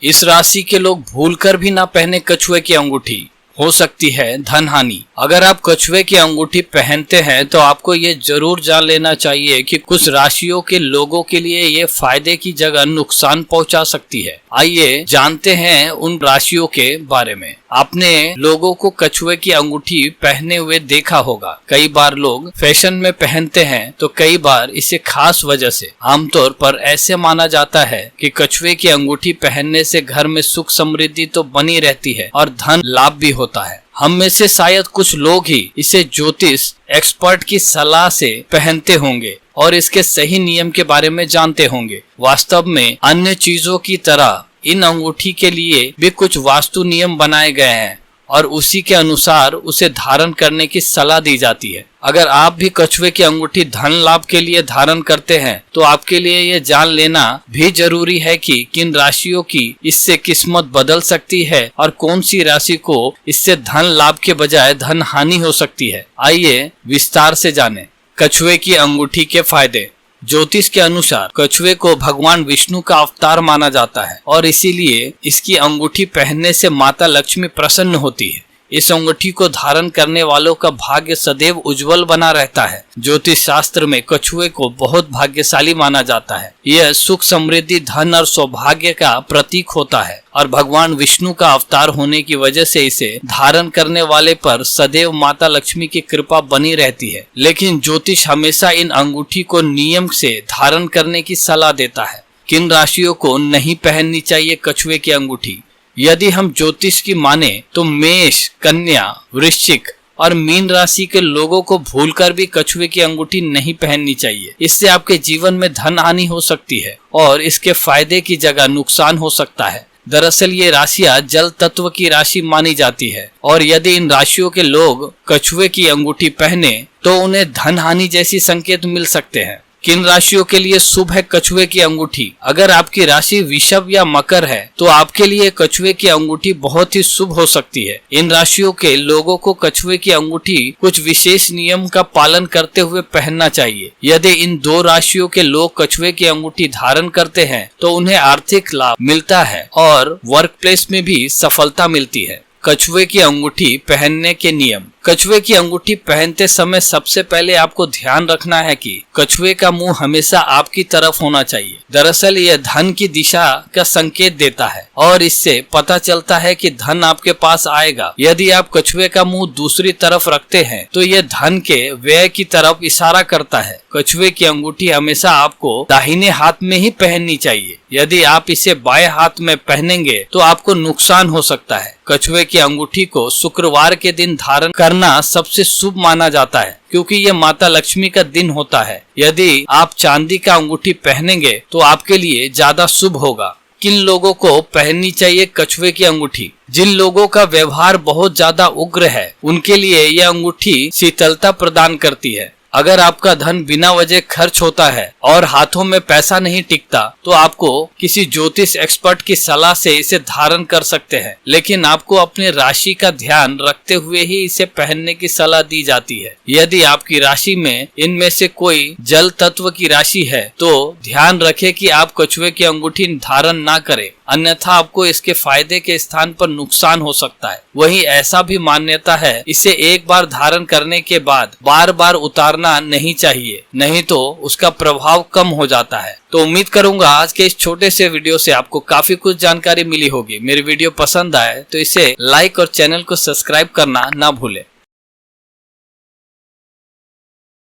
इस राशि के लोग भूलकर भी ना पहने कछुए की अंगूठी, हो सकती है धन हानि। अगर आप कछुए की अंगूठी पहनते हैं तो आपको ये जरूर जान लेना चाहिए कि कुछ राशियों के लोगों के लिए ये फायदे की जगह नुकसान पहुंचा सकती है। आइए जानते हैं उन राशियों के बारे में। आपने लोगों को कछुए की अंगूठी पहने हुए देखा होगा। कई बार लोग फैशन में पहनते हैं तो कई बार इसे खास वजह से। आमतौर पर ऐसे माना जाता है कि कछुए की अंगूठी पहनने से घर में सुख समृद्धि तो बनी रहती है और धन लाभ भी होता है। हम में से शायद कुछ लोग ही इसे ज्योतिष एक्सपर्ट की सलाह से पहनते होंगे और इसके सही नियम के बारे में जानते होंगे। वास्तव में अन्य चीजों की तरह इन अंगूठी के लिए भी कुछ वास्तु नियम बनाए गए हैं और उसी के अनुसार उसे धारण करने की सलाह दी जाती है। अगर आप भी कछुए की अंगूठी धन लाभ के लिए धारण करते हैं तो आपके लिए ये जान लेना भी जरूरी है कि किन राशियों की इससे किस्मत बदल सकती है और कौन सी राशि को इससे धन लाभ के बजाय धन हानि हो सकती है। आइए विस्तार से जानें कछुए की अंगूठी के फायदे। ज्योतिष के अनुसार कछुए को भगवान विष्णु का अवतार माना जाता है और इसीलिए इसकी अंगूठी पहनने से माता लक्ष्मी प्रसन्न होती है। इस अंगूठी को धारण करने वालों का भाग्य सदैव उज्जवल बना रहता है। ज्योतिष शास्त्र में कछुए को बहुत भाग्यशाली माना जाता है। यह सुख समृद्धि धन और सौभाग्य का प्रतीक होता है और भगवान विष्णु का अवतार होने की वजह से इसे धारण करने वाले पर सदैव माता लक्ष्मी की कृपा बनी रहती है। लेकिन ज्योतिष हमेशा इन अंगूठी को नियम से धारण करने की सलाह देता है। किन राशियों को नहीं पहननी चाहिए कछुए की अंगूठी? यदि हम ज्योतिष की माने तो मेष, कन्या, वृश्चिक और मीन राशि के लोगों को भूलकर भी कछुए की अंगूठी नहीं पहननी चाहिए। इससे आपके जीवन में धन हानि हो सकती है और इसके फायदे की जगह नुकसान हो सकता है। दरअसल ये राशियां जल तत्व की राशि मानी जाती है और यदि इन राशियों के लोग कछुए की अंगूठी पहने तो उन्हें धन हानि जैसी संकेत मिल सकते हैं। किन राशियों के लिए शुभ है कछुए की अंगूठी? अगर आपकी राशि वृषभ या मकर है तो आपके लिए कछुए की अंगूठी बहुत ही शुभ हो सकती है। इन राशियों के लोगों को कछुए की अंगूठी कुछ विशेष नियम का पालन करते हुए पहनना चाहिए। यदि इन दो राशियों के लोग कछुए की अंगूठी धारण करते हैं तो उन्हें आर्थिक लाभ मिलता है और वर्क प्लेस में भी सफलता मिलती है। कछुए की अंगूठी पहनने के नियम। कछुए की अंगूठी पहनते समय सबसे पहले आपको ध्यान रखना है कि कछुए का मुंह हमेशा आपकी तरफ होना चाहिए। दरअसल यह धन की दिशा का संकेत देता है और इससे पता चलता है कि धन आपके पास आएगा। यदि आप कछुए का मुंह दूसरी तरफ रखते हैं तो यह धन के व्यय की तरफ इशारा करता है। कछुए की अंगूठी हमेशा आपको दाहिने हाथ में ही पहननी चाहिए। यदि आप इसे बाएं हाथ में पहनेंगे तो आपको नुकसान हो सकता है। कछुए की अंगूठी को शुक्रवार के दिन धारण करना सबसे शुभ माना जाता है क्योंकि यह माता लक्ष्मी का दिन होता है। यदि आप चांदी का अंगूठी पहनेंगे तो आपके लिए ज्यादा शुभ होगा। किन लोगों को पहननी चाहिए कछुए की अंगूठी? जिन लोगों का व्यवहार बहुत ज्यादा उग्र है उनके लिए यह अंगूठी शीतलता प्रदान करती है। अगर आपका धन बिना वजह खर्च होता है और हाथों में पैसा नहीं टिकता तो आपको किसी ज्योतिष एक्सपर्ट की सलाह से इसे धारण कर सकते हैं। लेकिन आपको अपने राशि का ध्यान रखते हुए ही इसे पहनने की सलाह दी जाती है। यदि आपकी राशि में इनमें से कोई जल तत्व की राशि है तो ध्यान रखें कि आप कछुए की अंगूठी धारण ना करें, अन्यथा आपको इसके फायदे के स्थान पर नुकसान हो सकता है। वहीं ऐसा भी मान्यता है इसे एक बार धारण करने के बाद बार बार उतारना नहीं चाहिए, नहीं तो उसका प्रभाव कम हो जाता है। तो उम्मीद करूंगा आज के इस छोटे से वीडियो से आपको काफी कुछ जानकारी मिली होगी। मेरी वीडियो पसंद आए तो इसे लाइक और चैनल को सब्सक्राइब करना ना भूलें।